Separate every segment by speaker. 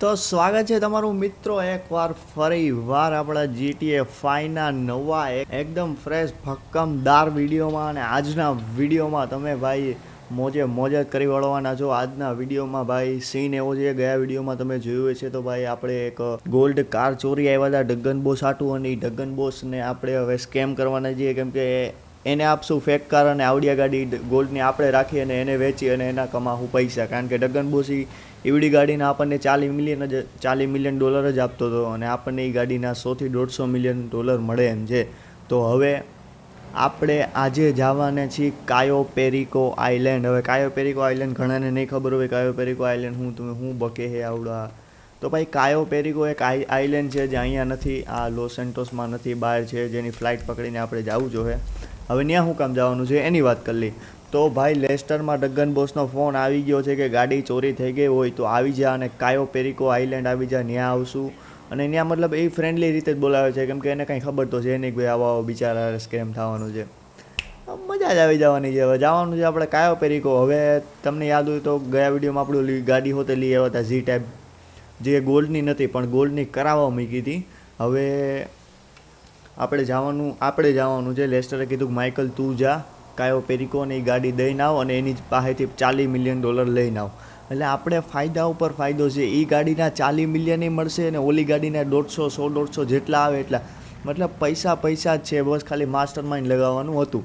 Speaker 1: તો સ્વાગત છે તમારું મિત્રો એકવાર ફરી વાર આપણા GTA 5ના નવા એકદમ ફ્રેશ ભક્કમદાર વિડીયોમાં. અને આજના વિડીયોમાં તમે ભાઈ મોજ જ કરી વળવાના છો. આજના વિડીયોમાં ભાઈ સીન એવો છે, ગયા વિડીયોમાં તમે જોયું છે તો ભાઈ આપણે એક ગોલ્ડ કાર ચોરી આવ્યા હતા ડગન બોસ હાટું, અને એ ડગન બોસને આપણે હવે સ્કેમ કરવાના છીએ, કેમ કે એને આપશું ફેક કાર અને આવડિયા ગાડી ગોલ્ડની આપણે રાખી અને એને વેચી અને એના કમાવું પૈસા. કારણ કે ડગન બોસ એવડી ગાડીના આપણને $40 મિલિયન જ આપતો હતો, અને આપણને એ ગાડીના $100-150 મળે એમ છે. તો હવે આપણે આજે જવાના છીએ કાયો પેરિકો આઇલેન્ડ. હવે કાયો પેરિકો આઇલેન્ડ ઘણાને નહીં ખબર હોય કાયો પેરિકો આઇલેન્ડ હું બકે હે આવડા. તો ભાઈ કાયો પેરિકો એક આઇલેન્ડ છે જે અહીંયા નથી, આ લોસ સેન્ટોસમાં નથી, બહાર છે, જેની ફ્લાઇટ પકડીને આપણે જવું જોઈએ. હવે ત્યાં શું કામ જવાનું છે એની વાત કરી લઈ. તો ભાઈ લેસ્ટરમાં ડગન બોસનો ફોન આવી ગયો છે કે ગાડી ચોરી થઈ ગઈ હોય તો આવી જા અને કાયો પેરિકો આઇલેન્ડ આવી જા, ત્યાં આવશું. અને ત્યાં મતલબ એ ફ્રેન્ડલી રીતે જ બોલાવે છે, કેમ કે એને કંઈ ખબર તો છે નહીં કે ભાઈ આવા બિચારા સ્કેમ થવાનું છે. મજા જ આવી જવાની છે. હવે જવાનું છે આપણે કાયો પેરિકો. હવે તમને યાદ હોય તો ગયા વિડીયોમાં આપણું ગાડી હોતે લઈ આવ્યા હતા ઝી ટાઈપ, જે ગોલ્ડની નથી પણ ગોલ્ડની કરાવવા મૂકી હતી. હવે આપણે જવાનું છે. લેસ્ટરે કીધું કે માઇકલ તું જા કાયો પેરિકોને એ ગાડી દઈને આવ અને એની પાસેથી $40 મિલિયન લઈને આવ. એટલે આપણે ફાયદા ઉપર ફાયદો છે. એ ગાડીના $40 મિલિયન મળશે અને ઓલી ગાડીના 150-100 જેટલા આવે એટલા. મતલબ પૈસા જ છે, બસ ખાલી માસ્ટર માઇન્ડ લગાવવાનું હતું.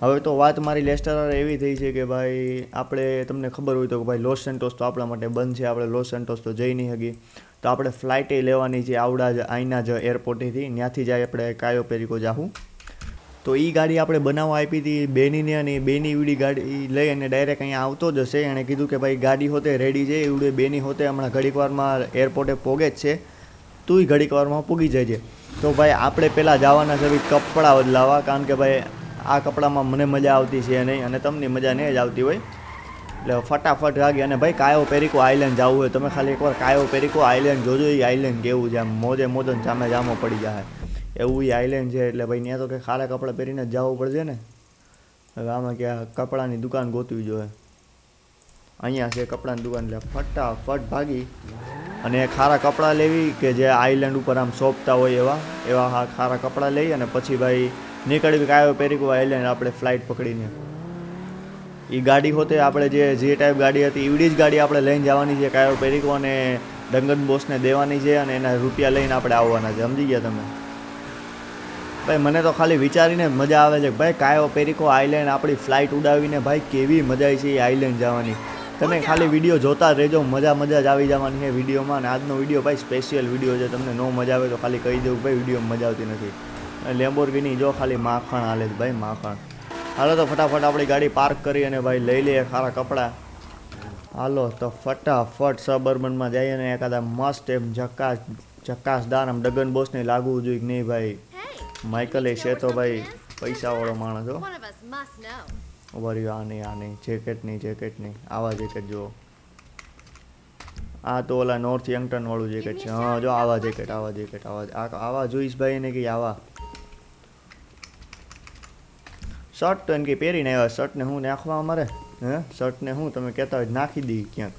Speaker 1: હવે તો વાત મારી લેસ્ટર એવી થઈ છે કે ભાઈ આપણે તમને ખબર હોય તો કે ભાઈ લોસ સેન્ટોસ તો આપણા માટે બંધ છે, આપણે લોસ સેન્ટોસ તો જઈ નહીં શકીએ. તો આપણે ફ્લાઇટે લેવાની છે આવડા જ અહીંના જ એરપોર્ટેથી, ત્યાંથી જાય આપણે કાયો પેરિકો જાહું. તો એ ગાડી આપણે બનાવવા આપી હતી બેનીને, અને બેની એવડી ગાડી લઈ અને ડાયરેક્ટ અહીંયા આવતો જ હશે. એણે કીધું કે ભાઈ ગાડી હોતે રેડી છે, એવડે બેની હોતે હમણાં ઘડીક વારમાં એરપોર્ટે પોગે જ છે, તુંય ઘડીક વારમાં પૂગી જાય છે. તો ભાઈ આપણે પહેલાં જવાના છે કપડાં બદલાવા, કારણ કે ભાઈ આ કપડામાં મને મજા આવતી છે નહીં અને તમને મજા નહીં જ આવતી હોય. એટલે ફટાફટ વાગી અને ભાઈ કાયો પેરિકો આઇલેન્ડ જવું હોય તમે ખાલી એકવાર કાયો પેરિકો આઇલેન્ડ જોજો. એ આઇલેન્ડ કેવું છે, આમ મોજે જામો પડી જાય એવું એ આઇલેન્ડ છે. એટલે ભાઈ ત્યાં તો કંઈ ખારા કપડાં પહેરીને જ જવું પડશે ને. હવે આમાં ક્યાં કપડાની દુકાન ગોતવી જોઈએ. અહીંયા છે કપડાની દુકાન, એટલે ફટાફટ ભાગી અને ખારા કપડાં લેવી કે જે આઇલેન્ડ ઉપર આમ સોંપતા હોય એવા ખારા કપડાં લઈ અને પછી ભાઈ નીકળવી કાયો પેરિકો આઇલેન્ડ. આપણે ફ્લાઇટ પકડીને એ ગાડી હોતે આપણે જે ટાઈપ ગાડી હતી એવડી જ ગાડી આપણે લઈને જવાની છે કાયો પેરિકો, અને ડંગન બોસને દેવાની છે અને એના રૂપિયા લઈને આપણે આવવાના છે. સમજી ગયા તમે? ભાઈ મને તો ખાલી વિચારીને મજા આવે છે ભાઈ કાયો પેરિકો આઇલેન્ડ આપણી ફ્લાઇટ ઉડાવીને ભાઈ કેવી મજા છે એ આઇલેન્ડ જવાની. તમે ખાલી વિડીયો જોતા રહેજો, મજા જ આવી જવાની છે વિડીયોમાં. અને આજનો વિડીયો ભાઈ સ્પેશિયલ વિડીયો છે, તમને ન મજા આવે તો ખાલી કહી દઉં ભાઈ વિડીયોમાં મજા આવતી નથી. લેમ્બોર્ગિની જો ખાલી માખણ હાલે છે ભાઈ, માખણ. હાલો તો ફટાફટ આપણી ગાડી પાર્ક કરી અને ભાઈ લઈ લઈએ ખારા કપડાં. હાલો તો ફટાફટ સબર્બનમાં જઈએ અને એકાદા મસ્ત એમ ઝકાસદાર આમ ડગન બોસને લાગવું જોઈએ કે નહીં ભાઈ. માઇકલ એ છે તો ભાઈ પૈસાવાળો માણસ હો. ઉભા આ નહીં જેકેટ નહીં આવા જેકેટ જુઓ. આ તો ઓલા નોર્થ યંગટન વાળું જેકેટ છે. હા જો આવા જેકેટ આવા જોઈશ ભાઈ એને કે આવા. શર્ટ તો એને કંઈ પહેરીને આવ્યા, શર્ટને હું નાખવા અમારે શર્ટને હું તમે કહેતા હોય નાખી દઈ ક્યાંક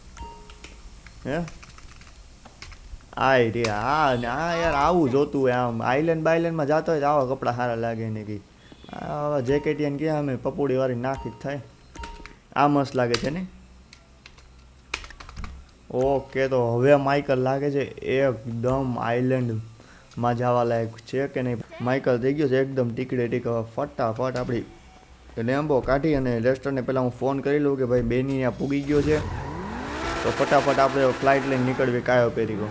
Speaker 1: આય રે. હા યાર આવું જોતું હોય, આમ બાઇલેન્ડમાં જતો હોય તો આવા કપડાં સારા લાગે ને કંઈ. આવા જેકેટિયાને ક્યાં અમે પપોડી વાળી નાખી જ થાય. આ મસ્ત લાગે છે ને. ઓકે તો હવે માઇકલ લાગે છે એકદમ આઇલેન્ડમાં જવા લાયક છે કે નહીં. માઇકલ થઈ ગયો છે એકદમ ટીક. ફટાફટ આપણી લેમ્બો કાઢી અને લેસ્ટરને પહેલાં હું ફોન કરી લઉં કે ભાઈ બેની ત્યાં પૂગી ગયો છે, તો ફટાફટ આપણે ફ્લાઇટ લઈને નીકળવી કાયો પેરિકો.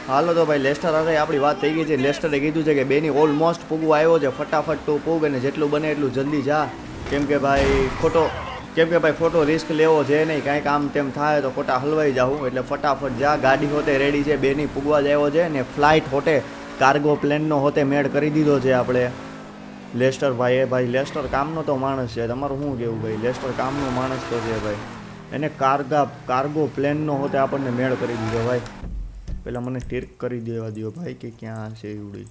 Speaker 1: હાલો તો ભાઈ લેસ્ટર હવે આપણી વાત થઈ ગઈ છે. લેસ્ટરે કીધું છે કે બેની ઓલમોસ્ટ પૂગવા આવ્યો છે, ફટાફટ તું પૂગ અને જેટલું બને એટલું જલ્દી જા. કેમ કે ભાઈ ખોટો રિસ્ક લેવો છે નહીં, કાંઈક આમ તેમ થાય તો ખોટા હલવાઈ જાઉં. એટલે ફટાફટ જા, ગાડી હોતે રેડી છે, બેની પૂગવા જ આવ્યો છે ને ફ્લાઇટ હોતે કાર્ગો પ્લેનનો હોતે મેળ કરી દીધો છે આપણે લેસ્ટર ભાઈ લેસ્ટર કામનો તો માણસ છે. તમારું શું કહેવું ભાઈ? લેસ્ટર કામનો માણસ તો છે ભાઈ. એને કાર્ગો પ્લેનનો હોતે આપણને મેળ કરી દીધો ભાઈ. પહેલાં મને ટીર્ક કરી દેવા દો ભાઈ કે ક્યાં છે એવડી.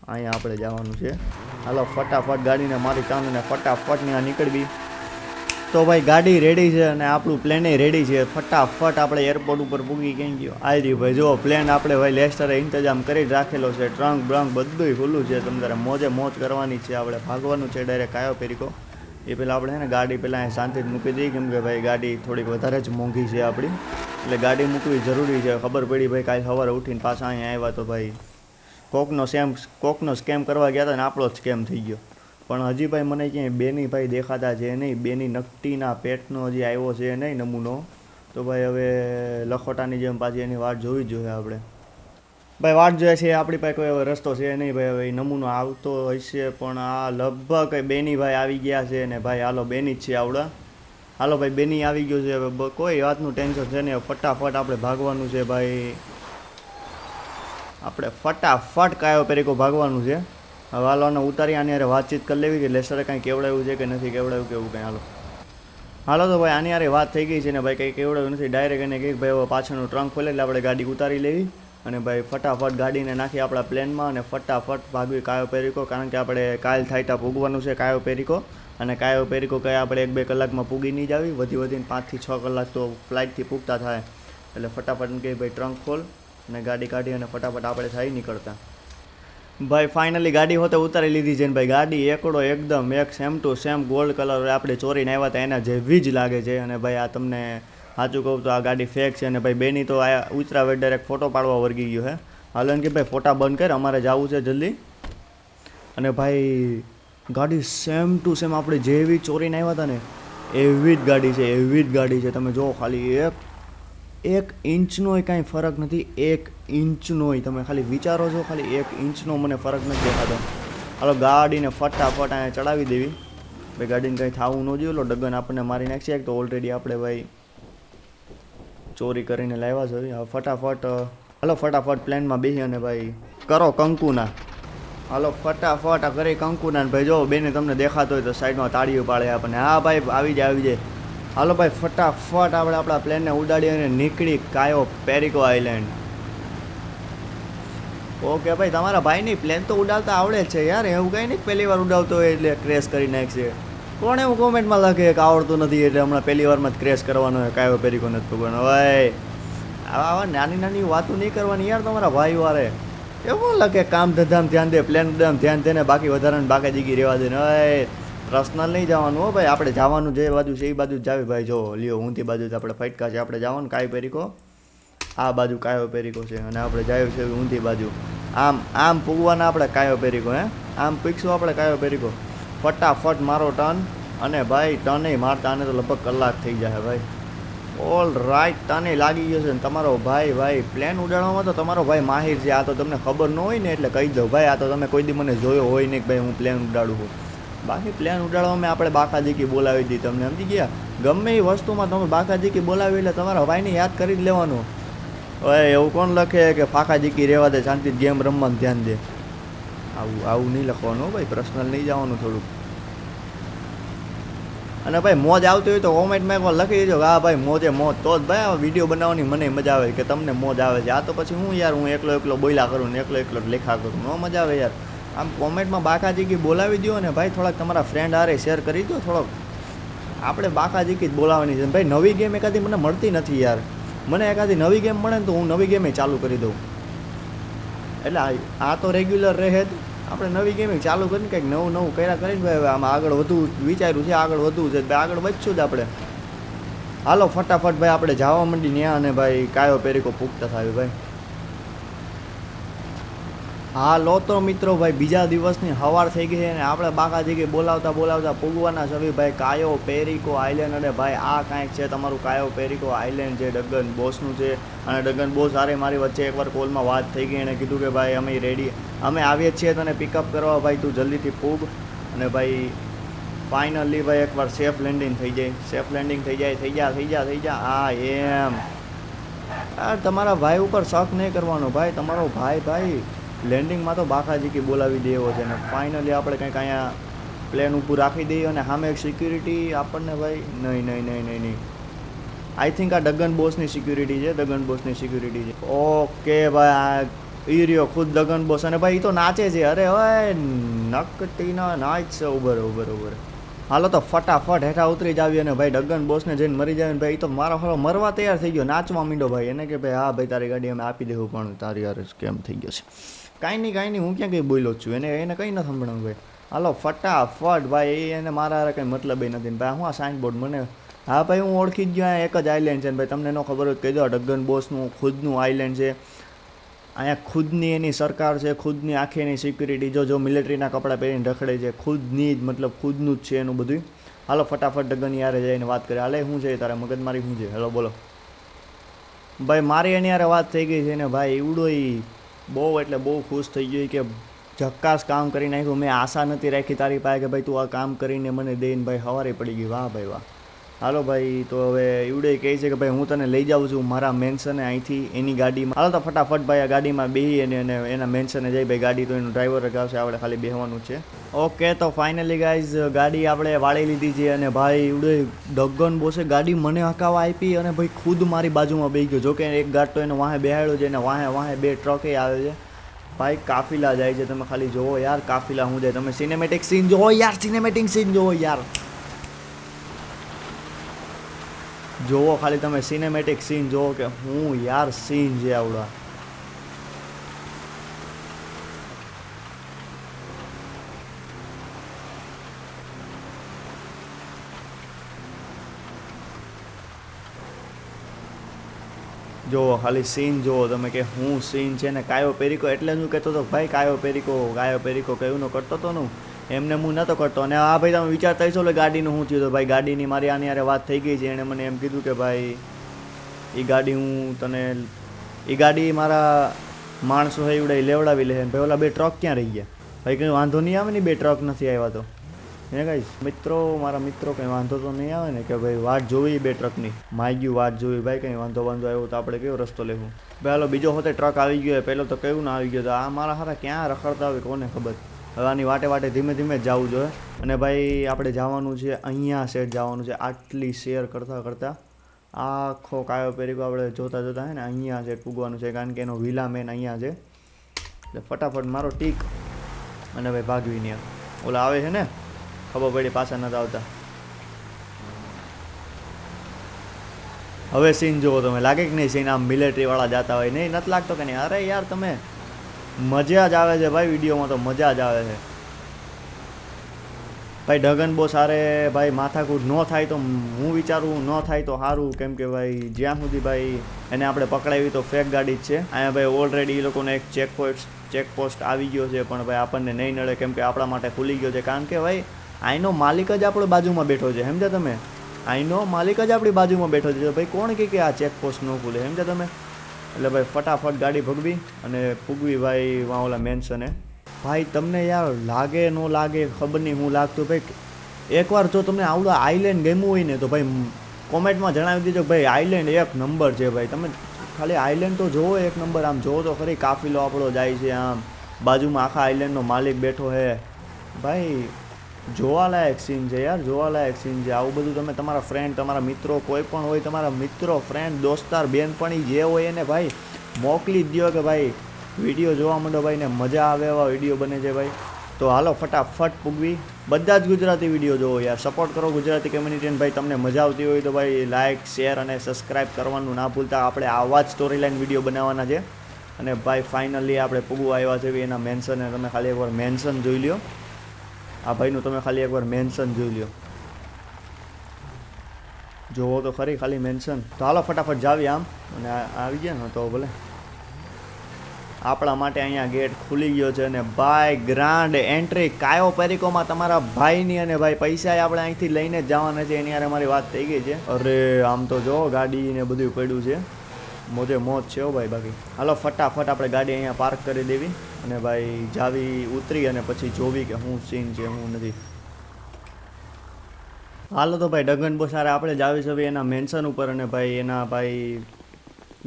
Speaker 1: અહીંયા આપણે જવાનું છે. હાલો ફટાફટ ગાડીને મારી ચાંદને ફટાફટ ત્યાં નીકળવી. તો ભાઈ ગાડી રેડી છે અને આપણું પ્લેને રેડી છે. ફટાફટ આપણે એરપોર્ટ ઉપર પૂગી ક્યાં ગયો આવી રહ્યું ભાઈ. જો પ્લેન આપણે ભાઈ લેસ્ટરે ઇંતજામ કરી જ રાખેલો છે. ટ્રંક બ્રંક બધું ખુલ્લું છે. તમારે મોજે મોજ કરવાની છે. આપણે ભાગવાનું છે ડાયરેક્ટ કાયો પેરિકો. એ પહેલાં આપણે છે ને ગાડી પહેલાં અહીં શાંતિથી મૂકી દઈએ, કેમ કે ભાઈ ગાડી થોડીક વધારે જ મોંઘી છે આપણી, એટલે ગાડી મૂકવી જરૂરી છે. ખબર પડી ભાઈ કાલે સવારે ઉઠીને પાછા અહીંયા આવ્યા તો ભાઈ કોકનો સ્કેમ કરવા ગયા હતા ને આપણો જ સ્કેમ થઈ ગયો. પણ હજી ભાઈ મને ક્યાંય બેની ભાઈ દેખાતા છે નહીં. બેની નકટીના પેટનો હજી આવ્યો છે નહીં નમૂનો. તો ભાઈ હવે લખોટાની જેમ પાછી એની વાટ જોવી જ જોઈએ આપણે. ભાઈ વાટ જોઈએ છે આપણી પાસે, કોઈ હવે રસ્તો છે નહીં ભાઈ. હવે નમૂનો આવતો હશે પણ આ લગભગ બેની ભાઈ આવી ગયા છે ને ભાઈ. હાલો બેની જ છે આવડા. હાલો ભાઈ બેની આવી ગયો છે. હવે કોઈ વાતનું ટેન્શન છે નહીં. ફટાફટ આપણે ભાગવાનું છે ભાઈ. આપણે ફટાફટ કાયો પેરિકો ભાગવાનું છે. હવે હાલોને ઉતારી આની યારે વાતચીત કરી લેવી કે લેસરે કાંઈ કેવડાવ્યું છે કે નથી કેવડાવ્યું કેવું કંઈ. હાલો તો ભાઈ આની યારે વાત થઈ ગઈ છે ને ભાઈ કંઈ કેવડાવ્યું નથી. ડાયરેક્ટ એને કંઈક ભાઈ હવે પાછળનું ટ્રંક ખોલે એટલે આપણે ગાડી ઉતારી લેવી અને ભાઈ ફટાફટ ગાડીને નાખી આપણા પ્લેનમાં અને ફટાફટ ભાગવી કાયો પેરિકો. કારણ કે આપણે કાલ થાયટા પૂગવાનું છે કાયો પેરિકો. અને કાયો પેરિકો કંઈ આપણે 1-2 કલાકમાં પૂગી નહીં જ આવી. વધીને 5 થી 6 કલાક તો ફ્લાઇટથી પૂગતા થાય. એટલે ફટાફટ કહે ભાઈ ટ્રંક ખોલ અને ગાડી કાઢી અને ફટાફટ આપણે થઈ નીકળતા. ભાઈ ફાઇનલી ગાડી હોતે ઉતારી લીધી છે ને ભાઈ. ગાડી એકડો એકદમ એક same to same gold colour આપણે ચોરીને આવ્યા હતા એના જેવી જ લાગે છે. અને ભાઈ આ તમને સાચું કહું તો આ ગાડી ફેક છે. અને ભાઈ બેની તો આ ઉતરા વેડર એક ફોટો પાડવા વર્ગી ગયો હે. હાલો કે ભાઈ ફોટા બંધ કર, અમારે જવું છે જલ્દી. અને ભાઈ ગાડી સેમ ટુ સેમ આપણે જેવી ચોરીને આવ્યા હતા ને એવી જ ગાડી છે. એવી જ ગાડી છે. તમે જો ખાલી એક ઇંચનોય કાંઈ ફરક નથી. 1 ઇંચનોય તમે ખાલી વિચારો છો. ખાલી 1 ઇંચનો મને ફરક નથી દેખાતો. હાલો ગાડીને ફટાફટ અહીંયા ચડાવી દેવી ભાઈ. ગાડીને કંઈ થવું ન જોઈએ. ડગન આપણને મારી નાખશે. એક તો ઓલરેડી આપણે ભાઈ ચોરી કરીને લાવ્યા છે. હવે ફટાફટ હાલો ફટાફટ પ્લેનમાં બેસી અને ભાઈ કરો કંકુના. હાલો ફટાફટ આ કરી કંકુના. ભાઈ જો બેને તમને દેખાતો હોય તો સાઈડમાં તાળીઓ પાડે આપણને. હા ભાઈ આવી જાય. હાલો ભાઈ ફટાફટ આપણે આપણા પ્લેનને ઉડાડી અને નીકળી કાયો પેરિકો આઇલેન્ડ. ઓકે ભાઈ તમારા ભાઈની પ્લેન તો ઉડાડતા આવડે જ છે યાર. એવું કંઈ નહીં પહેલી વાર ઉડાવતો હોય એટલે ક્રેશ કરી નાખશે. કોણ એવું કોમેન્ટમાં લખે કે આવડતું નથી એટલે હમણાં પહેલી વારમાં જ ક્રેશ કરવાનો હોય, કાયો પેરિકો નથી પકડવાનો. ભાઈ આવા નાની નાની વાતો નહીં કરવાની યાર તમારા ભાઈ વારે. એવું લખે કામ ધંધામ ધ્યાન દે, પ્લેન ઉડામ ધ્યાન દે ને બાકી વધારાને બાકા જીગી રહેવા દે ને. ભાઈ પર્સનલ નહીં જવાનું હો ભાઈ. આપણે જવાનું જે બાજુ છે એ બાજુ જ જાવી ભાઈ. જો લ્યો ઊંધી બાજુ આપણે ફટકા છે. આપણે જવાનું કાયો પેરિકો. આ બાજુ કાયો પેરિકો છે અને આપણે જાય છે ઊંધી બાજુ. આમ પૂગવાના આપણે કાયો પેરિકો. આમ પીકશું આપણે કાયો પેરિકો. ફટાફટ મારો ટર્ન. અને ભાઈ ટર્ન મારતા આને તો લગભગ કલાક થઈ જાય ભાઈ. ઓલ રાઈટ ટર્ન લાગી ગયો છે ને તમારો ભાઈ પ્લેન ઉડાડવામાં તો તમારો ભાઈ માહિર છે. આ તો તમને ખબર ન હોય ને એટલે કહી દઉં ભાઈ. આ તો તમે કોઈ દી મને જોયો હોય નહીં કે ભાઈ હું પ્લેન ઉડાડું છું. બાકી પ્લેન ઉડાડવામાં આપણે બાકાજીકી બોલાવી દીધી. તમને સમજી ગયા. ગમે એ વસ્તુમાં તમે બાકાજીકી બોલાવી એટલે તમારા ભાઈને યાદ કરી જ લેવાનું. હવે એવું કોણ લખે કે ફાકાજીકી રહેવા દે, શાંતિ ગેમ રમવાનું ધ્યાન દે. આવું નહીં લખવાનું ભાઈ. પર્સનલ નહીં જવાનું થોડુંક. અને ભાઈ મોજ આવતી હોય તો કોમેન્ટમાં એકવાર લખી દેજો હા ભાઈ મોજે મોજ. તો જ ભાઈ આ વિડીયો બનાવવાની મને મજા આવે કે તમને મોજ આવે છે. આ તો પછી હું યાર હું એકલો બોલ્યા કરું ને એકલો લેખા કરું. ન મજા આવે યાર. આમ કોમેન્ટમાં બાકાજીકી બોલાવી દો ને ભાઈ. થોડાક તમારા ફ્રેન્ડ હારે શેર કરી દો થોડોક. આપણે બાકાજીકી જ બોલાવવાની છે ભાઈ. નવી ગેમ એકાદી મને મળતી નથી યાર. મને એકાદી નવી ગેમ મળે ને તો હું નવી ગેમે ચાલુ કરી દઉં. એટલે આ તો રેગ્યુલર રહે જ. આપણે નવી ગેમિંગ ચાલુ કરીને કંઈક નવું કર્યા કરીને ભાઈ આમાં આગળ વધવું વિચાર્યું છે. આગળ વધવું છે ભાઈ. આગળ વધશું જ આપણે. હાલો ફટાફટ ભાઈ આપણે જવા માંડી ત્યાં અને ભાઈ કાયો પેરિકો પૂગતા થાય ભાઈ. હા લો તો મિત્રો ભાઈ બીજા દિવસની સવાર થઈ ગઈ છે અને આપણે બાકાજીકી બોલાવતા પૂગવાના છે ભાઈ કાયો પેરિકો આઇલેન્ડ. અને ભાઈ આ કાંઈક છે તમારું કાયો પેરિકો આઇલેન્ડ જે ડગન બોસનું છે. અને ડગન બોસ હારે મારી વચ્ચે એકવાર કોલમાં વાત થઈ ગઈ. એણે કીધું કે ભાઈ અમે રેડી અમે આવીએ છીએ તને પિકઅપ કરવા ભાઈ. તું જલ્દીથી પૂગ. અને ભાઈ ફાઇનલી ભાઈ એકવાર સેફ લેન્ડિંગ થઈ જાય. સેફ લેન્ડિંગ થઈ જાય. હા એમ યાર તમારા ભાઈ ઉપર શક નહીં કરવાનો ભાઈ. તમારો ભાઈ લેન્ડિંગમાં તો બાકાજીકી બોલાવી દેવો છે. ને ફાઇનલી આપણે કંઈક અહીંયા પ્લેન ઊભું રાખી દઈએ અને સામે એક સિક્યુરિટી આપણને ભાઈ નહીં આઈ થિંક આ ડગન બોસની સિક્યુરિટી છે. ડગન બોસની સિક્યુરિટી છે. ઓકે ભાઈ આ ઈરિયો ખુદ ડગન બોસ. અને ભાઈ એ તો નાચે છે. અરે હવે નકટીના નાચ છે. ઉભર હાલો તો ફટાફટ હેઠા ઉતરી જ આવી અને ભાઈ ડગન બોસને જઈને મરી જાય ને ભાઈ તો મારો હારો મરવા તૈયાર થઈ ગયો, નાચવા માંડ્યો ભાઈ એને કે ભાઈ હા ભાઈ તારી ગાડી અમે આપી દેવું, પણ તારી યાર કેમ થઈ ગયો છે. કાંઈ નહીં હું ક્યાં કંઈ બોલ્યો છું, એને કંઈ ન સંભળાવું ભાઈ. હાલો ફટાફટ ભાઈ, એને મારા હારે કંઈ મતલબ નથી ને ભાઈ. હું આ સાઇન બોર્ડ મને હા ભાઈ હું ઓળખી જ ગયો, એક જ આઈલેન્ડ છે ને ભાઈ, તમને ન ખબર હોય કહી દો, ડગન બોસનું ખુદનું આઈલેન્ડ છે. અહીંયા ખુદની એની સરકાર છે, ખુદની આખી એની સિક્યુરિટી, જો મિલિટરીના કપડાં પહેરીને રખડે છે, ખુદની જ મતલબ ખુદનું જ છે એનું બધું. હાલો ફટાફટ ડગન યારે જઈને વાત કરે. હાલે શું છે તારે મગજમારી શું છે? હેલો બોલો ભાઈ. મારી એની યારે વાત થઈ ગઈ છે ને ભાઈ, એવડો બહુ એટલે બહુ ખુશ થઈ ગયો કે ઝક્કાસ કામ કરી નાખ્યું. મેં આશા નથી રાખી તારી પાસે કે ભાઈ તું આ કામ કરીને મને દઈને ભાઈ હવારે પડી ગઈ. વાહ ભાઈ વાહ. હાલો ભાઈ તો હવે એવડે કહે છે કે ભાઈ હું તને લઈ જાઉં છું મારા મેન્શને અહીંથી એની ગાડીમાં. હાલો તો ફટાફટ ભાઈ આ ગાડીમાં બેસી અને એના મેન્શને જઈ ભાઈ. ગાડી તો એનું ડ્રાઈવર જ આવશે, આપણે ખાલી બેસવાનું છે. ઓકે તો ફાઇનલી ગાઈઝ ગાડી આપણે વાળી લીધી છે અને ભાઈ એવડે ડગન બોસે ગાડી મને હકાવા આપી અને ભાઈ ખુદ મારી બાજુમાં બેસી ગયો. જોકે એક ગાડ તો એને વાહે બેહાડ્યો છે અને વાહે બે ટ્રકે આવે છે ભાઈ. કાફિલા જાય છે, તમે ખાલી જોવો યાર કાફિલા શું જાય. તમે સિનેમેટિક સીન જોવો યાર, સિનેમેટિક સીન જોવો યાર, જોવો ખાલી તમે સિનેમેટિક સીન જોવો કે હું યાર સીન છે આવડા. જોવો ખાલી સીન જોવો તમે કે હું સીન છે ને. કાયો પેરિકો એટલે હું કહેતો હતો ભાઈ, કાયો પેરિકો કયું ન કરતો હતો ને એમને હું નહોતો કરતો. અને હા ભાઈ તમે વિચારતા હશો એટલે ગાડીનું શું થયું હતું ભાઈ. ગાડીની મારી આની યારે વાત થઈ ગઈ છે, એણે મને એમ કીધું કે ભાઈ એ ગાડી હું તને એ ગાડી મારા માણસો હોય એવડે લેવડાવી લે. ભાઈ ઓલા બે ટ્રક ક્યાં રહી ગયા ભાઈ? કંઈ વાંધો નહીં આવે ને બે ટ્રક નથી આવ્યા તો હે ગાઈસ મિત્રો, મારા મિત્રો કંઈ વાંધો તો નહીં આવે ને કે ભાઈ વાટ જોવી બે ટ્રકની. માઈ ગયું વાટ જોવી ભાઈ, કંઈ વાંધો આવ્યો તો આપણે કયો રસ્તો લેવું ભાઈ? હાલો બીજો હોતે ટ્રક આવી ગયો, પહેલો તો કયું ના આવી ગયો તો આ મારા હારા ક્યાં રખડતા હોય કોને ખબર. હવે આની વાટે ધીમે જ જવું જોઈએ. અને ભાઈ આપણે જવાનું છે અહીંયા સેટ જવાનું છે. આટલી શેર કરતાં આખો કાયો પેરીકો આપણે જોતા હે ને અહીંયા સેટ પૂગવાનું છે, કારણ કે એનો વિલા મેન અહીંયા છે. એટલે ફટાફટ મારો ટીક અને ભાઈ ભાગવી નહીં. ઓલા આવે છે ને ખબર પડી પાછા નથી આવતા. હવે સીન જુઓ તમે, લાગે કે નહીં સીન આમ મિલિટરીવાળા જતા હોય? નહીં નથી લાગતો કે નહીં? અરે યાર તમે મજા જ આવે છે ભાઈ, વિડીયોમાં તો મજા જ આવે છે ભાઈ. ડગન બોસ સારે ભાઈ માથાકૂટ ન થાય તો હું વિચારું ન થાય તો સારું, કેમ કે ભાઈ જ્યાં સુધી ભાઈ એને આપણે પકડાવી તો ફેક ગાડી જ છે. અહીંયા ભાઈ ઓલરેડી એ લોકોને એક ચેકપોસ્ટ આવી ગયો છે, પણ ભાઈ આપણને નહીં નડે કેમ કે આપણા માટે ખુલી ગયો છે. કારણ કે ભાઈ અહીંનો માલિક જ આપણી બાજુમાં બેઠો છે, સમજ્યા તમે? અહીંનો માલિક જ આપણી બાજુમાં બેઠો છે. ભાઈ કોણ કે આ ચેકપોસ્ટ ન ખુલે, સમજ્યા તમે? એટલે ભાઈ ફટાફટ ગાડી ભગવી અને પૂગવી ભાઈ વાં ઓલા મેન્શને. ભાઈ તમને યાર લાગે ન લાગે ખબર નહીં હું લાગતું ભાઈ. એકવાર જો તમને આવડો આઈલેન્ડ ગમ્યું હોય ને તો ભાઈ કોમેન્ટમાં જણાવી દેજો ભાઈ. આઈલેન્ડ એક નંબર છે ભાઈ. તમે ખાલી આઈલેન્ડ તો જોવો એક નંબર. આમ જોવો તો ખરી કાફિલો આપણો જાય છે, આમ બાજુમાં આખા આઈલેન્ડનો માલિક બેઠો છે ભાઈ. જોવાલાયક સીન છે યાર, જોવાલાયક સીન છે. આવું બધું તમે તમારા ફ્રેન્ડ, તમારા મિત્રો કોઈ પણ હોય, તમારા મિત્રો ફ્રેન્ડ દોસ્તાર બેનપણી જે હોય એને ભાઈ મોકલી જ દો કે ભાઈ વિડીયો જોવા માંડો ભાઈ ને મજા આવે એવા વિડીયો બને છે ભાઈ. તો હાલો ફટાફટ પૂગવી. બધા જ ગુજરાતી વિડીયો જોવો યાર, સપોર્ટ કરો ગુજરાતી કમ્યુનિટીને ભાઈ. તમને મજા આવતી હોય તો ભાઈ લાઇક શેર અને સબસ્ક્રાઈબ કરવાનું ના ભૂલતા. આપણે આવા જ સ્ટોરી લાઈન વિડીયો બનાવવાના છે. અને ભાઈ ફાઇનલી આપણે પૂગવા આવ્યા છે એના મેન્શને. તમે ખાલી એકવાર મેન્શન જોઈ લ્યો, આ ભાઈનું તમે ખાલી એકવાર મેન્શન જોઈ લ્યો, જોવો તો ખરી ખાલી મેન્શન. તો હાલો ફટાફટ જાવી આમ અને આવી ગયા ને તો ભલે. આપણા માટે અહીંયા ગેટ ખુલી ગયો છે અને ભાઈ ગ્રાન્ડ એન્ટ્રી કાયો પેરિકોમાં તમારા ભાઈની. અને ભાઈ પૈસા આપણે અહીંથી લઈને જ જવાના છે, એની યારે મારી વાત થઈ ગઈ છે. અરે આમ તો જો ગાડી ને બધું પડ્યું છે, મોજે મોજ છે હો ભાઈ. બાકી હાલો ફટાફટ આપણે ગાડી અહીંયા પાર્ક કરી દેવી અને ભાઈ જાવી ઉતરી અને પછી જોવી કે શું સીન છે શું નથી. હાલો તો ભાઈ ડગન બોસ સારા આપણે જાવી છે એના મેન્શન ઉપર. અને ભાઈ એના ભાઈ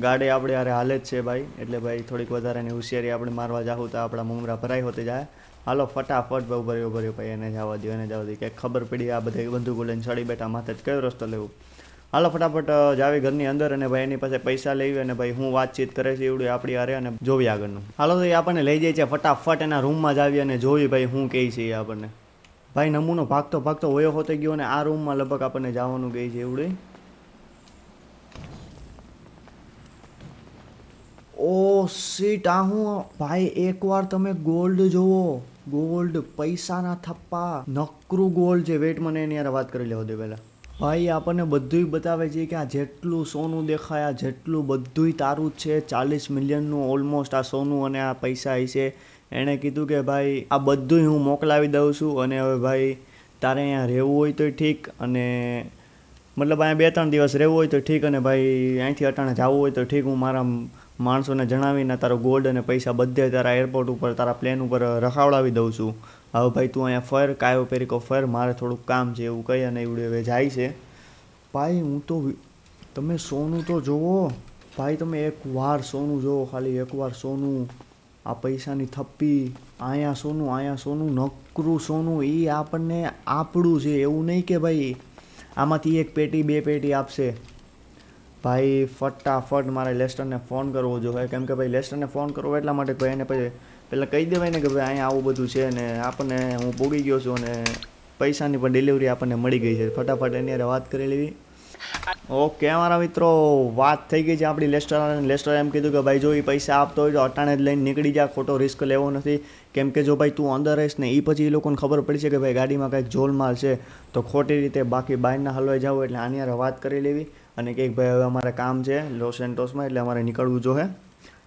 Speaker 1: ગાડી આપણે યારે હાલે જ છે ભાઈ. એટલે ભાઈ થોડીક વધારાની હોશિયારી આપણે મારવા જાઉં તો આપણા મુમરા ભરાઈ હોતે જાય. હાલો ફટાફટ બહુ ભર્યો ભાઈ એને જવા દો, એને જવા દો. કંઈક ખબર પડી આ બધા બંદૂકો લઈને ચડી બેઠા માથે જ કયો રસ્તો લેવું. હાલો ફટાફટ જાવી ઘરની અંદર અને ભાઈ એની પાસે પૈસા લેવી અને ભાઈ હું વાતચીત કરે છે એવડું આપણી હારે અને જોવી આગળનું. હાલો તો એ આપણને લઈ જાય છે ફટાફટ એના રૂમમાં જાવી અને જોવી ભાઈ હું કહે છે એ આપણને. ભાઈ નમૂનો ભાગતો ભાગતો વયો હોતે ગયો અને આ રૂમમાં લગભગ આપણને જવાનું કહે છે એવડે. ઓ સીટ આ હું ભાઈ એકવાર તમે ગોલ્ડ જોવો, ગોલ્ડ પૈસાના થપ્પા, નકરું ગોલ્ડ છે. વેટ મને એની યાર વાત કરી લેવો દે પહેલાં. ભાઈ આપણને બધુંય બતાવે છે કે આ જેટલું સોનું દેખાય આ જેટલું બધુંય તારું જ છે. 40 મિલિયનનું ઓલમોસ્ટ આ સોનું અને આ પૈસા હશે. એણે કીધું કે ભાઈ આ બધુંય હું મોકલાવી દઉં છું અને હવે ભાઈ તારે અહીંયા રહેવું હોય તોય ઠીક, અને મતલબ અહીંયા 2-3 દિવસ રહેવું હોય તો ઠીક, અને ભાઈ અહીંથી અટાણે જવું હોય તો ઠીક. હું મારા માણસોને જણાવીને તારો ગોલ્ડ અને પૈસા બધે તારા એરપોર્ટ ઉપર તારા પ્લેન ઉપર રખાવડાવી દઉં છું. હવે ભાઈ તું અહીંયા ફર, કાયો પેરીકો ફર, મારે થોડુંક કામ છે એવું કહી અને એવડે હવે જાય છે. ભાઈ હું તો તમે સોનું તો જુઓ ભાઈ, તમે એકવાર સોનું જુઓ, ખાલી એકવાર સોનું. આ પૈસાની થપ્પી, અહીંયા સોનું નકરું સોનું. એ આપણને આપણું છે એવું નહીં કે ભાઈ આમાંથી 1 પેટી 2 પેટી આપશે. ભાઈ ફટાફટ મારે લેસ્ટરને ફોન કરવો જોઈએ, કેમ કે ભાઈ લેસ્ટરને ફોન કરવો એટલા માટે ભાઈ એને પછી પહેલાં કહી દેવાય ને કે ભાઈ અહીંયા આવું બધું છે ને આપણને હું પૂગી ગયો છું અને પૈસાની પણ ડિલિવરી આપણને મળી ગઈ છે. ફટાફટ એની હારે વાત કરી લેવી. ઓકે મારા મિત્રો, વાત થઈ ગઈ છે આપણી લેસ્ટર એમ કીધું કે ભાઈ જો એ પૈસા આપતો હોય તો અટાણે જ લઈને નીકળી જા, ખોટો રિસ્ક લેવો નથી. કેમ કે જો ભાઈ તું અંદર રહીશ ને એ પછી એ લોકોને ખબર પડશે કે ભાઈ ગાડીમાં કંઈક જોલમાલ છે તો ખોટી રીતે બાકી બહારના હલવાઈ જાવ. એટલે આની હારે વાત કરી લેવી અને કંઈક ભાઈ હવે અમારે કામ છે લોસ એન્ટોસમાં એટલે અમારે નીકળવું જોઈએ.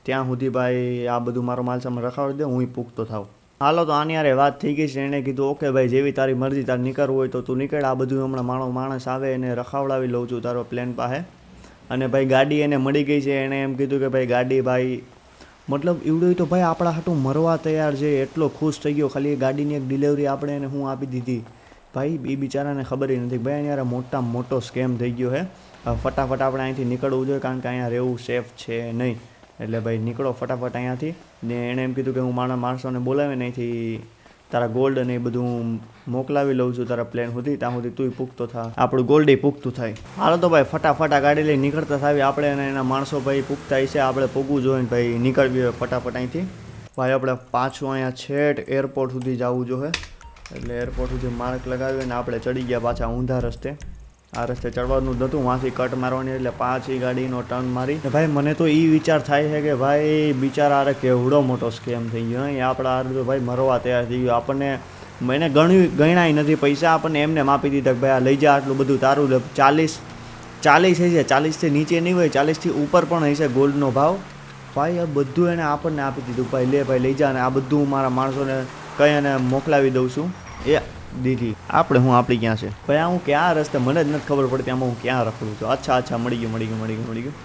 Speaker 1: ત્યાં સુધી ભાઈ આ બધું મારો માલ સામાન રખાવી દે, હું પૂગતો થાવ. હાલો તો આની યારે વાત થઈ ગઈ છે. એણે કીધું ઓકે ભાઈ જેવી તારી મરજી, તારે નીકળવું હોય તો તું નીકળ. આ બધું હમણાં માણસ આવે એને રખાવડાવી લઉં છું તારો પ્લેન પાસે. અને ભાઈ ગાડી એને મળી ગઈ છે. એણે એમ કીધું કે ભાઈ ગાડી ભાઈ મતલબ એવડું તો ભાઈ આપણા હાટું મરવા તૈયાર છે. એટલો ખુશ થઈ ગયો. ખાલી ગાડીની એક ડિલિવરી આપણે એને હું આપી દીધી. ભાઈ એ બિચારાને ખબર નથી ભાઈ અહીંયા યાર મોટામાં મોટો સ્કેમ થઈ ગયો હે. ફટાફટ આપણે અહીંથી નીકળવું જોઈએ કારણ કે અહીંયા રહેવું સેફ છે નહીં. એટલે ભાઈ નીકળો ફટાફટ અહીંયાથી. ને એણે એમ કીધું કે હું મારા માણસોને બોલાવીને અહીંથી તારા ગોલ્ડ અને એ બધું મોકલાવી લઉં છું તારા પ્લેન સુધી. ત્યાં સુધી તું પૂગતો થા, આપણું ગોલ્ડ એ પૂગતું થાય. હાલો તો ભાઈ ફટાફટ આ ગાડી લઈને નીકળતા થાવી આપણે, અને એના માણસો ભાઈ પૂગતા છે. આપણે પૂગવું જોઈએ ભાઈ, નીકળવી હોય ફટાફટ અહીંથી. ભાઈ આપણે પાછું અહીંયા છેટ એરપોર્ટ સુધી જવું જોઈએ. એટલે એરપોર્ટ સુધી માર્ક લગાવી અને આપણે ચડી ગયા પાછા ઊંધા રસ્તે. આ રસ્તે ચડવાનું જ નહોતું, વાંથી કટ મારવાની એટલે પાછી ગાડીનો ટર્ન મારી. ભાઈ મને તો એ વિચાર થાય છે કે ભાઈ બિચારા આરે કેવડો મોટો સ્કેમ થઈ ગયો. અહીં આપણા આરે તો ભાઈ મરવા તૈયાર થઈ ગયો. આપણને મને ગણાય નથી પૈસા, આપણને એમને આપી દીધા કે ભાઈ આ લઈ જા આટલું બધું તારું. 40 હશે, 40થી નીચે નહીં હોય, 40થી ઉપર પણ હશે ગોલ્ડનો ભાવ. ભાઈ આ બધું એને આપણને આપી દીધું. ભાઈ લે ભાઈ લઈ જા, અને આ બધું હું મારા માણસોને કહી અને મોકલાવી દઉં છું. એ દીધી આપણે હું આપણી ક્યાં છે ભાઈ, આ હું ક્યાં રસ્તે મને જ નથી ખબર પડતી આમાં હું ક્યાં રખડું છું. અચ્છા મળી ગયું.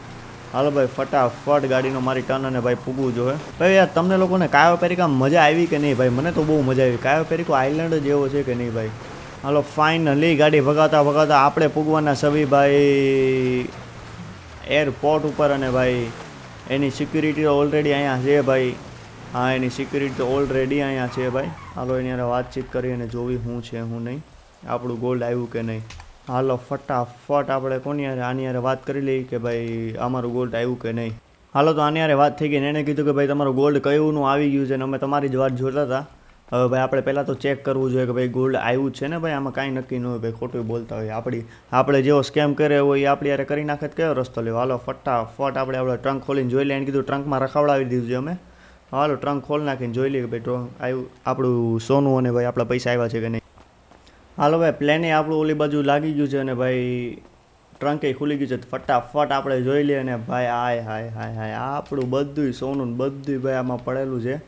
Speaker 1: હાલો ભાઈ ફટાફટ ગાડીનો મારી ટર્ન અને ભાઈ પૂગવું જોઈએ. ભાઈ યાર તમને લોકોને કાયો પેરિકા મજા આવી કે નહીં ભાઈ? મને તો બહુ મજા આવી. કાયો પેરિકો આઇલેન્ડ જ એવો છે કે નહીં ભાઈ? હાલો ફાઇનલી ગાડી ભગાતા આપણે પૂગવાના સવી ભાઈ એરપોર્ટ ઉપર. અને ભાઈ એની સિક્યુરિટી ઓલરેડી અહીંયા છે ભાઈ. હા એની સિક્યુરિટી ઓલરેડી અહીંયા છે ભાઈ. હાલો એની યારે વાતચીત કરી અને જોવી શું છે શું નહીં, આપણું ગોલ્ડ આવ્યું કે નહીં. હાલો ફટાફટ આપણે કોની યારે આની યારે વાત કરી લઈએ કે ભાઈ અમારું ગોલ્ડ આવ્યું કે નહીં. હાલો તો આની યારે વાત થઈ ગઈ ને એણે કીધું કે ભાઈ તમારું ગોલ્ડ કયુંનું આવી ગયું છે ને અમે તમારી જ વાત જોતા હતા. હવે ભાઈ આપણે પહેલાં તો ચેક કરવું જોઈએ કે ભાઈ ગોલ્ડ આવ્યું છે ને ભાઈ, આમાં કાંઈ નક્કી ન હોય ભાઈ, ખોટું બોલતા હોય. આપણે જેવો સ્કેમ કરે હોય એ આપણી યારે કરી નાખે કયો રસ્તો લેવો. હાલો ફટાફટ આપણે ટ્રંક ખોલીને જોઈ લઈએ. એને કીધું ટ્રંકમાં રખાવડાવી દીધું છે અમે. હાલો ટ્રંક ખોલ નાખીને જોઈ લઈએ કે ભાઈ આવ્યું આપણું સોનું અને ભાઈ આપણા પૈસા આવ્યા છે કે નહીં. હાલો ભાઈ પ્લેને આપણું ઓલી બાજુ લાગી ગયું છે અને ભાઈ ટ્રંકે ખુલી ગયું છે. ફટાફટ આપણે જોઈ લઈએ અને ભાઈ હાય આપણું બધું સોનું બધું ભાઈ આમાં પડેલું છે.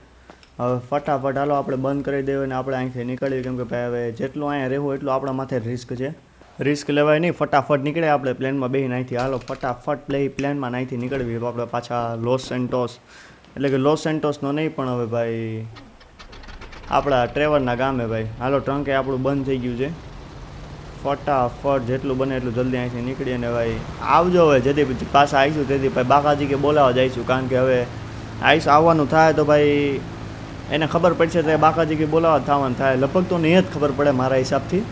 Speaker 1: હવે ફટાફટ હાલો આપણે બંધ કરી દેવું અને આપણે અહીંથી નીકળીએ. કેમ કે ભાઈ હવે જેટલું અહીંયા રહેવું એટલું આપણા માથે રિસ્ક છે. રિસ્ક લેવાય નહીં, ફટાફટ નીકળે આપણે પ્લેનમાં બેસીને અહીંથી. હાલો ફટાફટ પ્લેનમાં અહીંથી નીકળવી આપણે પાછા લોસ સેન્ટોસ, એટલે કે લોસ સેન્ટોસનો નહીં પણ હવે ભાઈ આપણા ટ્રેવરના ગામે ભાઈ. હાલો ટ્રંકે આપણું બંધ થઈ ગયું છે. ફટાફટ જેટલું બને એટલું જલ્દી અહીંથી નીકળીએ ને ભાઈ આવજો. હવે જેથી પાછા આવીશું તેથી ભાઈ બાકાજી કે બોલાવવા જઈશું, કારણ કે હવે આવવાનું થાય તો ભાઈ એને ખબર પડશે તો બાકાજી કે બોલાવવા થવાનું થાય. લગભગ તો નહીં જ ખબર પડે મારા હિસાબથી,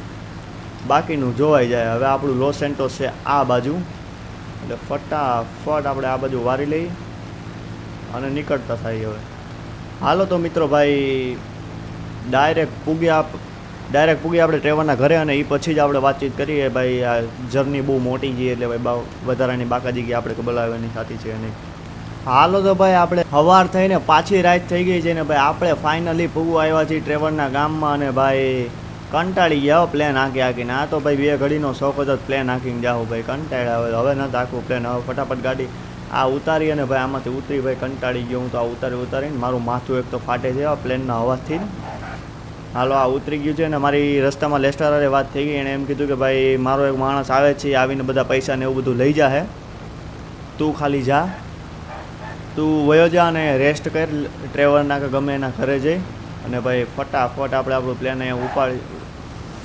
Speaker 1: બાકીનું જોવાઈ જાય. હવે આપણું લોસ સેન્ટોસ છે આ બાજુ, એટલે ફટાફટ આપણે આ બાજુ વારી લઈ અને નીકળતા થાય. હવે હાલો તો મિત્રો ભાઈ ડાયરેક્ટ પૂગ્યા ડાયરેક્ટ પૂગી આપણે ટ્રેવરના ઘરે અને એ પછી જ આપણે વાતચીત કરીએ ભાઈ આ જર્ની બહુ મોટી છે એટલે ભાઈ વધારાની બાકાજી કે આપણે બોલાવવાની થતી છે નહીં. હાલો તો ભાઈ આપણે સવાર થઈને પાછી રાત થઈ ગઈ છે ને ભાઈ આપણે ફાઇનલી પૂગવા આવ્યા છીએ ટ્રેવરના ગામમાં અને ભાઈ કંટાળી ગયા પ્લેન હાંકીને. આ તો ભાઈ 2 ઘડીનો શોખ હતો પ્લેન હાંકીને જાઓ ભાઈ કંટાળ્યા હવે નથી આખું પ્લેન. હવે ફટાફટ ગાડી આ ઉતારી અને ભાઈ આમાંથી ઉતરી ભાઈ કંટાળી ગયો હું તો આ ઉતારીને મારું માથું એક તો ફાટે છે પ્લેનના અવાજથી. હાલો આ ઉતરી ગયું છે ને મારી રસ્તામાં લેસ્ટરે વાત થઈ ગઈ. એણે એમ કીધું કે ભાઈ મારો એક માણસ આવે છે આવીને બધા પૈસા ને એવું બધું લઈ જાહે, તું ખાલી જા, તું વયો જા અને રેસ્ટ કર ટ્રેવરના કે ગમે એના ઘરે જઈ અને ભાઈ ફટાફટ આપણે આપણું પ્લેન અહીંયા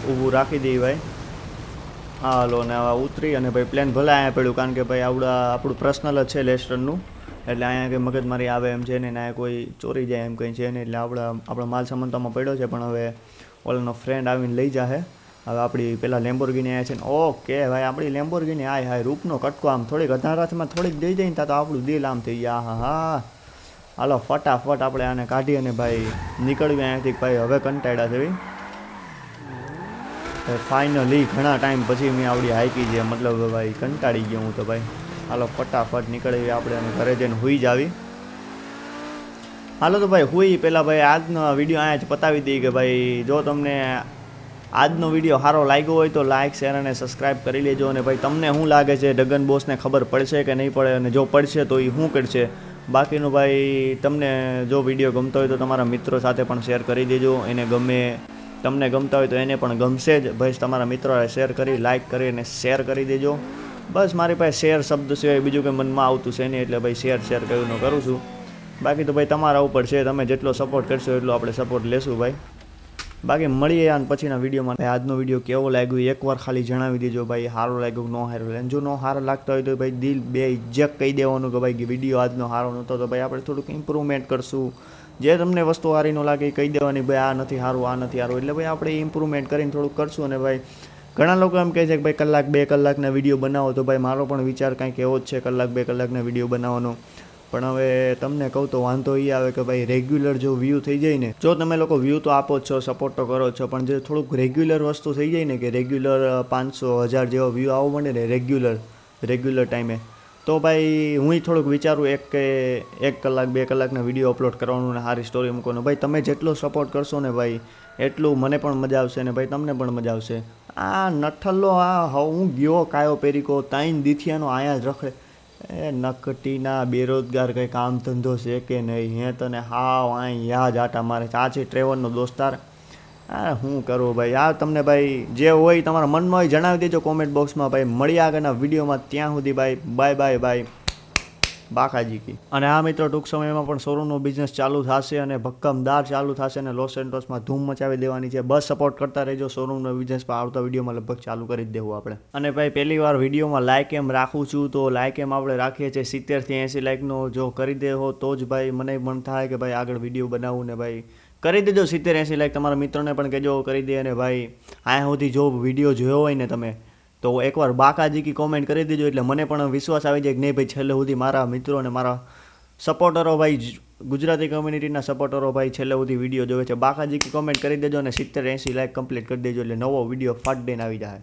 Speaker 1: ઊભું રાખી દઈએ ભાઈ. હાલો ને હવે ઉતરી અને ભાઈ પ્લેન ભલે અહીંયા પડ્યું કારણ કે ભાઈ આપણું પર્સનલ જ છે લેસ્ટરનું એટલે અહીંયા કંઈ મગજમારી આવે એમ છે ને અહીંયા કોઈ ચોરી જાય એમ કંઈ છે ને એટલે આપણો માલ સામાન પડ્યો છે પણ હવે ઓલાનો ફ્રેન્ડ આવીને લઈ જાહે. હવે આપણી પહેલાં લેમ્બોર્ગિની આવ્યા છે ને ઓકે ભાઈ આપણી લેમ્બોર્ગિની હાય રૂપનો કટકો આમ થોડીક અધારાથમાં થોડીક દઈ જાય ને ત્યાં તો આપણું દિલ આમ થઈ ગયા. હા હાલો ફટાફટ આપણે આને કાઢી અને ભાઈ નીકળવી અહીંયાથી ભાઈ હવે કંટાળ્યા છે ભાઈ. ફાઇનલી ઘણા ટાઈમ પછી મેં આવડી હાઈકી છે મતલબ ભાઈ કંટાળી ગયો હું તો ભાઈ. હાલો ફટાફટ નીકળવી આપણે અને ઘરે જઈને હુઈ જ આવી. હાલો તો ભાઈ હુઈ પહેલાં ભાઈ આજનો વિડીયો અહીંયા જ પતાવી દઈએ કે ભાઈ જો તમને આજનો વિડીયો સારો લાગ્યો હોય તો લાઇક શેર અને સબસ્ક્રાઈબ કરી લેજો. અને ભાઈ તમને શું લાગે છે ડગન બોસને ખબર પડશે કે નહીં પડે અને જો પડશે તો એ શું કરશે. બાકીનું ભાઈ તમને જો વિડીયો ગમતો હોય તો તમારા મિત્રો સાથે પણ શેર કરી દેજો. એને તમને ગમતા હોય તો એને પણ ગમશે જ ભાઈ. તમારા મિત્રોએ શેર કરી લાઇક કરી અને શેર કરી દેજો. બસ મારી પાસે શેર શબ્દ સિવાય બીજું કંઈ મનમાં આવતું છે નહીં એટલે ભાઈ શેર કરીને કરું છું. બાકી તો ભાઈ તમારા ઉપર છે, તમે જેટલો સપોર્ટ કરશો એટલો આપણે સપોર્ટ લેશું ભાઈ. બાકી મળીએ અને પછીના વિડીયોમાં. આજનો વિડીયો કેવો લાગ્યો એકવાર ખાલી જણાવી દેજો ભાઈ. સારો લાગ્યો ન સારો લાગ્યો. જો ન સારો લાગતો હોય તો ભાઈ દિલ બે ઇજ્જત કહી દેવાનું કે ભાઈ વિડીયો આજનો સારો નહોતો તો ભાઈ આપણે થોડુંક ઇમ્પ્રુવમેન્ટ કરશું. જે તમને વસ્તુ સારી ન લાગે એ કહી દેવાની ભાઈ આ નથી સારું આ નથી સારું એટલે ભાઈ આપણે ઇમ્પ્રુવમેન્ટ કરીને થોડુંક કરશું. અને ભાઈ ઘણા લોકો એમ કહે છે કે ભાઈ કલાક 2 કલાકના વિડીયો બનાવો તો ભાઈ મારો પણ વિચાર કંઈક એવો જ છે કલાક 2 કલાકના વિડીયો બનાવવાનો. પણ હવે તમને કહું તો વાંધો એ આવે કે ભાઈ રેગ્યુલર જો વ્યૂ થઈ જાય ને, જો તમે લોકો વ્યૂ તો આપો જ છો સપોર્ટ તો કરો છો પણ જે થોડુંક રેગ્યુલર વસ્તુ થઈ જાય ને કે રેગ્યુલર 500-1000 જેવો વ્યૂ આવવો માંડે ને રેગ્યુલર ટાઈમે તો ભાઈ હું થોડુંક વિચારું 1 કલાક 2 કલાકના વિડીયો અપલોડ કરવાનું ને સારી સ્ટોરી મૂકવાનું. ભાઈ તમે જેટલો સપોર્ટ કરશો ને ભાઈ એટલું મને પણ મજા આવશે ને ભાઈ તમને પણ મજા આવશે. આ નઠલ્લો હું ગયો કાયો પેરીકો 3 દીથિયાનો આયા જ રખડે એ નકટીના બેરોજગાર કંઈ કામ ધંધો છે કે નહીં હે તને હાવ અહીં યાદ આટા મારે છે. આ છે ટ્રેવરનો દોસ્તાર. શું કરું ભાઈ આ તમને ભાઈ જે હોય તમારા મનમાં હોય જણાવી દેજો કોમેન્ટ બોક્સમાં ભાઈ. મળીએ આગળના વિડીયોમાં ત્યાં સુધી ભાઈ બાય બાકાજી કી. અને આ મિત્રો ટૂંક સમયમાં પણ શોરૂમનો બિઝનેસ ચાલુ થશે અને ભક્કમદાર ચાલુ થશે અને લોસ એન્ટોસમાં ધૂમ મચાવી દેવાની છે. બસ સપોર્ટ કરતા રહેજો. શોરૂમનો બિઝનેસ પણ આવતા વિડીયોમાં લગભગ ચાલુ કરી જ દેવું આપણે. અને ભાઈ પહેલી વાર વિડીયોમાં લાઇક એમ રાખું છું તો લાઇક એમ આપણે રાખીએ છીએ 70 થી 80 લાઇકનો જો કરી દેવો તો જ ભાઈ મને મન થાય કે ભાઈ આગળ વિડીયો બનાવું ને ભાઈ કરી દેજો 70-80 લાઇક. તમારા મિત્રોને પણ કહેજો કરી દે. અને ભાઈ અહીંયા સુધી જો વિડીયો જોયો હોય ને તમે તો એકવાર બાકાજી કી કોમેન્ટ કરી દેજો એટલે મને પણ વિશ્વાસ આવી જાય કે નહીં ભાઈ છેલ્લે સુધી મારા મિત્રો અને મારા સપોર્ટરો ભાઈ ગુજરાતી કમ્યુનિટીના સપોર્ટરો ભાઈ છેલ્લે સુધી વિડીયો જોવે છે. બાકાજી કી કોમેન્ટ કરી દેજો અને 70-80 લાઇક કમ્પ્લીટ કરી દેજો એટલે નવો વિડીયો ફાટ દઈને આવી જાય.